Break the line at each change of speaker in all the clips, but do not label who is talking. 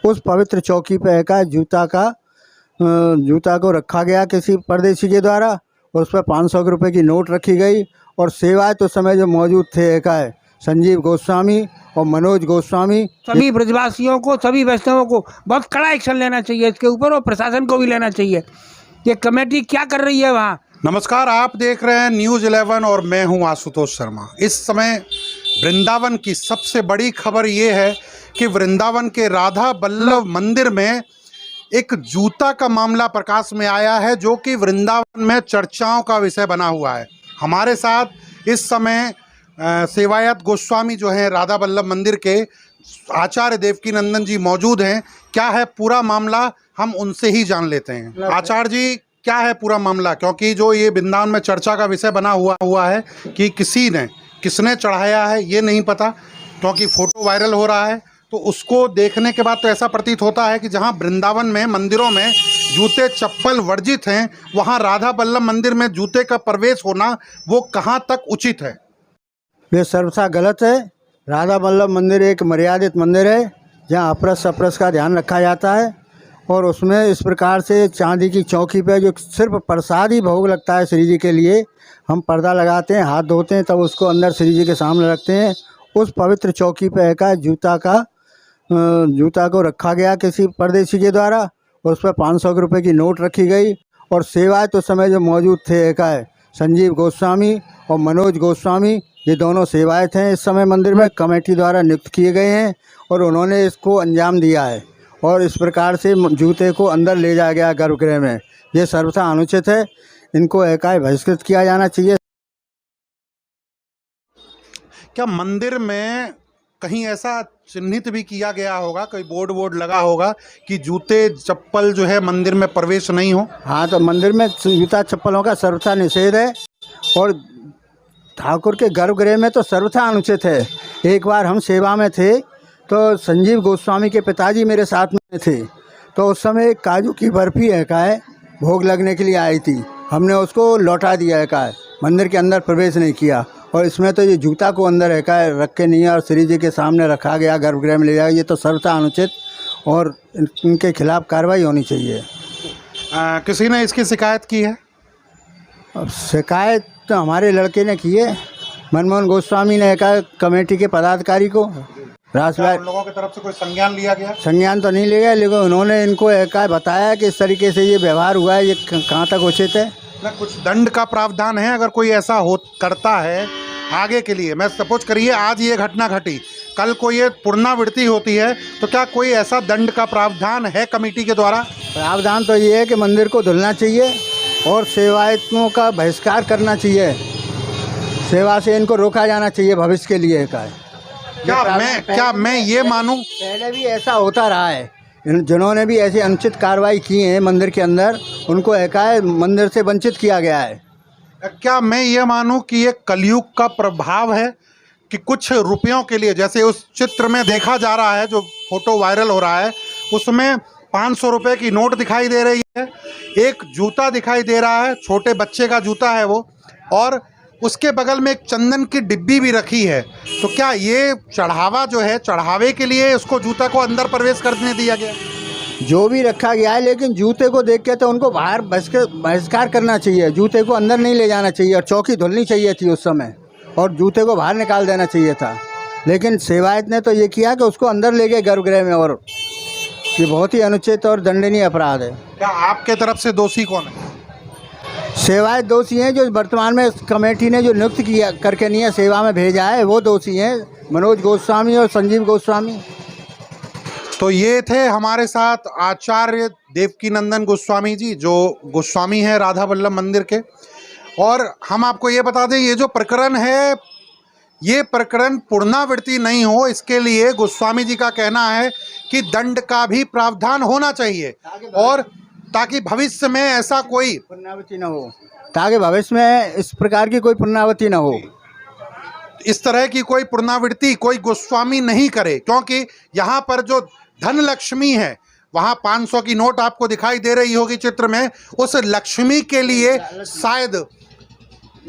उस पवित्र चौकी पे एकाएक जूता को रखा गया किसी परदेशी के द्वारा, और उस पर 500 रुपये की नोट रखी गई। और सेवाएं तो समय जो मौजूद थे एकाएक संजीव गोस्वामी और मनोज गोस्वामी।
सभी ब्रजवासियों को, सभी वैष्णवों को बहुत कड़ा एक्शन लेना चाहिए इसके ऊपर, और प्रशासन को भी लेना चाहिए। ये कमेटी क्या कर रही है वहाँ?
नमस्कार, आप देख रहे हैं न्यूज़ 11 और मैं हूं आशुतोष शर्मा। इस समय वृंदावन की सबसे बड़ी खबर ये है कि वृंदावन के राधा बल्लभ मंदिर में एक जूता का मामला प्रकाश में आया है, जो कि वृंदावन में चर्चाओं का विषय बना हुआ है। हमारे साथ इस समय सेवायत गोस्वामी जो हैं राधा बल्लभ मंदिर के आचार्य देवकीनंदन जी मौजूद हैं। क्या है पूरा मामला, हम उनसे ही जान लेते हैं। आचार्य जी, क्या है पूरा मामला? क्योंकि जो ये वृंदावन में चर्चा का विषय बना हुआ है कि किसने चढ़ाया है ये नहीं पता, क्योंकि फ़ोटो वायरल हो रहा है। तो उसको देखने के बाद तो ऐसा प्रतीत होता है कि जहां वृंदावन में मंदिरों में जूते चप्पल वर्जित हैं, वहां राधा बल्लभ मंदिर में जूते का प्रवेश होना वो कहां तक उचित है?
ये सर्वथा गलत है। राधा बल्लभ मंदिर एक मर्यादित मंदिर है जहाँ अपरस का ध्यान रखा जाता है, और उसमें इस प्रकार से चांदी की चौकी पे जो सिर्फ प्रसाद ही भोग लगता है श्री जी के लिए, हम पर्दा लगाते हैं, हाथ धोते हैं, तब उसको अंदर श्री जी के सामने रखते हैं। उस पवित्र चौकी पे एकाएक जूता को रखा गया किसी परदेशी के द्वारा, और उस पर 500 रुपये की नोट रखी गई। और सेवाएं तो समय जो मौजूद थे एकाएक संजीव गोस्वामी और मनोज गोस्वामी, ये दोनों सेवायत हैं इस समय मंदिर में, कमेटी द्वारा नियुक्त किए गए हैं, और उन्होंने इसको अंजाम दिया है। और इस प्रकार से जूते को अंदर ले जाया गया गर्भगृह में। ये सर्वथा अनुचित है, इनको एकाएक बहिष्कृत किया जाना चाहिए।
क्या मंदिर में कहीं ऐसा चिन्हित भी किया गया होगा, कोई बोर्ड लगा होगा कि जूते चप्पल जो है मंदिर में प्रवेश नहीं हो?
हाँ, तो मंदिर में जूता चप्पलों का सर्वथा निषेध है, और ठाकुर के गर्भगृह में तो सर्वथा अनुचित है। एक बार हम सेवा में थे तो संजीव गोस्वामी के पिताजी मेरे साथ में थे, तो उस समय एक काजू की बर्फ़ी एकाएक भोग लगने के लिए आई थी, हमने उसको लौटा दिया एकाएक, मंदिर के अंदर प्रवेश नहीं किया। और इसमें तो ये जूता को अंदर एकाएक रख के नहीं और श्री जी के सामने रखा गया, गर्भगृह में ले जाया, ये तो सर्वथा अनुचित, और इनके खिलाफ कार्रवाई होनी चाहिए।
किसी ने इसकी शिकायत की है?
अब शिकायत तो हमारे लड़के ने की है, मनमोहन गोस्वामी ने एकाएक कमेटी के पदाधिकारी को।
उन लोगों की तरफ से कोई संज्ञान लिया गया?
संज्ञान तो नहीं लिया, लेकिन उन्होंने इनको एकाएक बताया कि इस तरीके से ये व्यवहार हुआ है, ये कहाँ तक उचित है।
ना कुछ दंड का प्रावधान है अगर कोई ऐसा करता है आगे के लिए? मैं सपोज करिए आज ये घटना घटी, कल को ये पुनरावृत्ति होती है, तो क्या कोई ऐसा दंड का प्रावधान है कमेटी के द्वारा? प्रावधान
तो ये है कि मंदिर को धुलना चाहिए और सेवायतों का बहिष्कार करना चाहिए, सेवा से इनको रोका जाना चाहिए भविष्य के लिए।
क्या मैं ये मानूं?
पहले भी ऐसा होता रहा है, जिन्होंने भी ऐसी अनुचित कार्रवाई की है मंदिर के अंदर, उनको एकाएक मंदिर से वंचित किया गया है।
क्या मैं ये मानूं कि ये कलयुग का प्रभाव है कि कुछ रुपयों के लिए, जैसे उस चित्र में देखा जा रहा है जो फोटो वायरल हो रहा है, उसमें 500 रुपये की नोट दिखाई दे रही है, एक जूता दिखाई दे रहा है, छोटे बच्चे का जूता है वो, और उसके बगल में एक चंदन की डिब्बी भी रखी है। तो क्या ये चढ़ावा जो है, चढ़ावे के लिए उसको जूता को अंदर प्रवेश करने दिया गया?
जो भी रखा गया है, लेकिन जूते को देख के तो उनको बाहर बहिष्कार करना चाहिए, जूते को अंदर नहीं ले जाना चाहिए, और चौकी धुलनी चाहिए थी उस समय, और जूते को बाहर निकाल देना चाहिए था। लेकिन सेवायत ने तो ये किया कि उसको अंदर ले गए गर्भगृह में, और ये बहुत ही अनुचित और दंडनीय अपराध है।
क्या आपके तरफ से दोषी कौन है?
सेवायत दोषी हैं, जो वर्तमान में कमेटी ने जो नियुक्त किया करके नहीं सेवा में भेजा है, वो दोषी हैं, मनोज गोस्वामी और संजीव गोस्वामी।
तो ये थे हमारे साथ आचार्य देवकीनंदन गोस्वामी जी, जो गोस्वामी हैं राधा बल्लभ मंदिर के। और हम आपको ये बता दें, ये जो प्रकरण है, ये प्रकरण पुनरावृत्ति नहीं हो, इसके लिए गोस्वामी जी का कहना है कि दंड का भी प्रावधान होना चाहिए, और ताकि भविष्य में ऐसा कोई
पुनरावृत्ति न हो, ताकि भविष्य में इस प्रकार की कोई पुनरावृत्ति न हो,
इस तरह की कोई पुनरावृत्ति कोई गोस्वामी नहीं करे। क्योंकि यहाँ पर जो धन लक्ष्मी है, वहाँ 500 की नोट आपको दिखाई दे रही होगी चित्र में, उस लक्ष्मी के लिए शायद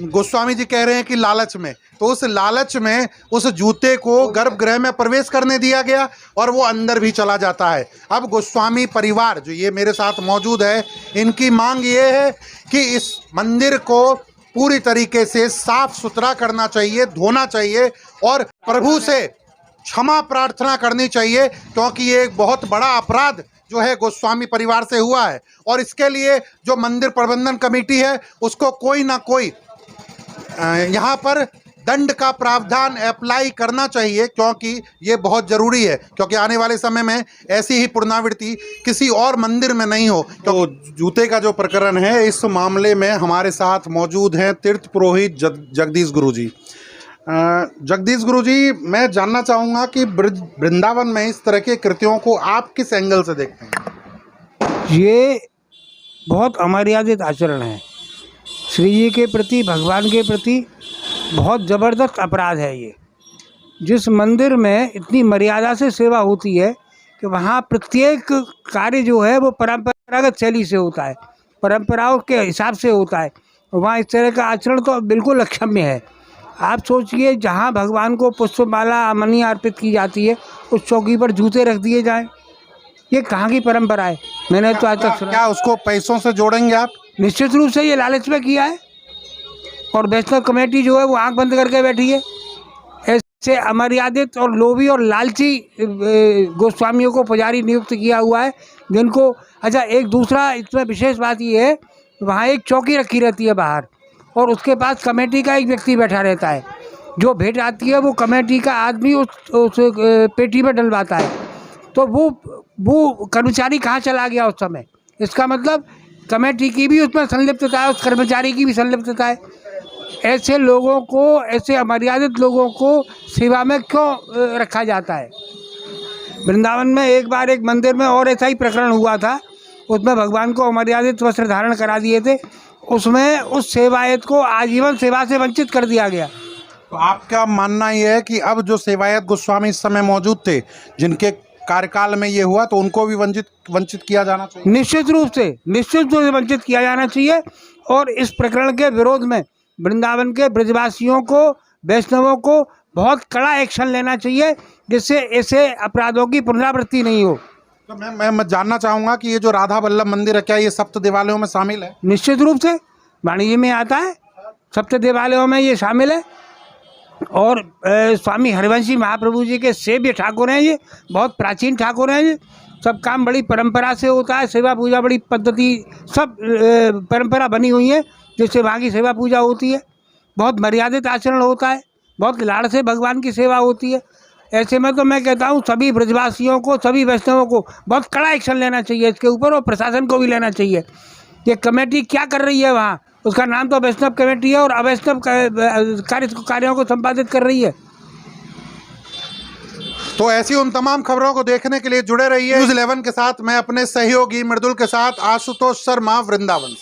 गोस्वामी जी कह रहे हैं कि लालच में, तो उस लालच में उस जूते को गर्भगृह में प्रवेश करने दिया गया और वो अंदर भी चला जाता है। अब गोस्वामी परिवार जो ये मेरे साथ मौजूद है, इनकी मांग ये है कि इस मंदिर को पूरी तरीके से साफ सुथरा करना चाहिए, धोना चाहिए और प्रभु से क्षमा प्रार्थना करनी चाहिए, क्योंकि ये एक बहुत बड़ा अपराध जो है गोस्वामी परिवार से हुआ है। और इसके लिए जो मंदिर प्रबंधन कमेटी है उसको कोई ना कोई यहाँ पर दंड का प्रावधान अप्लाई करना चाहिए, क्योंकि ये बहुत ज़रूरी है, क्योंकि आने वाले समय में ऐसी ही पुनरावृत्ति किसी और मंदिर में नहीं हो। तो जूते का जो प्रकरण है, इस मामले में हमारे साथ मौजूद हैं तीर्थ पुरोहित जगदीश गुरु जी। जगदीश गुरु जी, मैं जानना चाहूँगा कि वृंदावन में इस तरह के कृत्यों को आप किस एंगल से देखते हैं?
ये बहुत अमर्यादित आचरण है, श्री जी के प्रति, भगवान के प्रति बहुत ज़बरदस्त अपराध है ये। जिस मंदिर में इतनी मर्यादा से सेवा होती है कि वहाँ प्रत्येक कार्य जो है वो परंपरागत शैली से होता है, परंपराओं के हिसाब से होता है, वहाँ इस तरह का आचरण तो बिल्कुल अक्षम्य है। आप सोचिए, जहाँ भगवान को पुष्पमाला अमनी अर्पित की जाती है उस चौकी पर जूते रख दिए जाएं, ये कहाँ की परंपरा है? मैंने तो आज तक सुना।
क्या उसको पैसों से जोड़ेंगे आप?
निश्चित रूप से ये लालच में किया है, और वैष्णव कमेटी जो है वो आंख बंद करके बैठी है। ऐसे अमर्यादित और लोभी और लालची गोस्वामियों को पुजारी नियुक्त किया हुआ है, जिनको अच्छा एक दूसरा इसमें विशेष बात ये है, वहाँ एक चौकी रखी रहती है बाहर, और उसके पास कमेटी का एक व्यक्ति बैठा रहता है। जो भेंट आती है वो कमेटी का आदमी उस पेटी में डलवाता है। तो वो कर्मचारी कहाँ चला गया उस समय? इसका मतलब कमेटी की भी उसमें संलिप्तता है, उस कर्मचारी की भी संलिप्तता है। ऐसे लोगों को, ऐसे अमर्यादित लोगों को सेवा में क्यों रखा जाता है? वृंदावन में एक बार एक मंदिर में और ऐसा ही प्रकरण हुआ था, उसमें भगवान को अमर्यादित वस्त्र धारण करा दिए थे, उसमें उस सेवायत को आजीवन सेवा से वंचित कर दिया गया।
तो आपका मानना ये है कि अब जो सेवायत गोस्वामी इस समय मौजूद थे, जिनके कार्यकाल में ये हुआ, तो उनको भी वंचित किया जाना चाहिए?
निश्चित रूप से वंचित किया जाना चाहिए। और इस प्रकरण के विरोध में वृंदावन के ब्रजवासियों को, वैष्णवों को बहुत कड़ा एक्शन लेना चाहिए, जिससे ऐसे अपराधों की पुनरावृत्ति नहीं हो।
तो मैं जानना चाहूँगा कि ये जो राधा वल्लभ मंदिर है, क्या ये सप्त देवालयों में शामिल है?
निश्चित रूप से वाणिज्य में आता है, सप्त देवालयों में ये शामिल है। और स्वामी हरिवंशी महाप्रभु जी के सेव्य ठाकुर हैं, ये बहुत प्राचीन ठाकुर हैं। ये सब काम बड़ी परंपरा से होता है, सेवा पूजा बड़ी पद्धति, सब परंपरा बनी हुई है, जिससे वहाँ की सेवा पूजा होती है। बहुत मर्यादित आचरण होता है, बहुत लाड़ से भगवान की सेवा होती है। ऐसे में तो मैं कहता हूँ सभी ब्रजवासियों को, सभी वैष्णवों को बहुत कड़ा एक्शन लेना चाहिए इसके ऊपर, और प्रशासन को भी लेना चाहिए। ये कमेटी क्या कर रही है वहाँ? उसका नाम तो वैष्णव कमेटी है, और अवैष्णव कार्यों को संपादित कर रही है।
तो ऐसी उन तमाम खबरों को देखने के लिए जुड़े रहिए न्यूज़ 11 के साथ। मैं अपने सहयोगी मृदुल के साथ, आशुतोष शर्मा, वृंदावन से।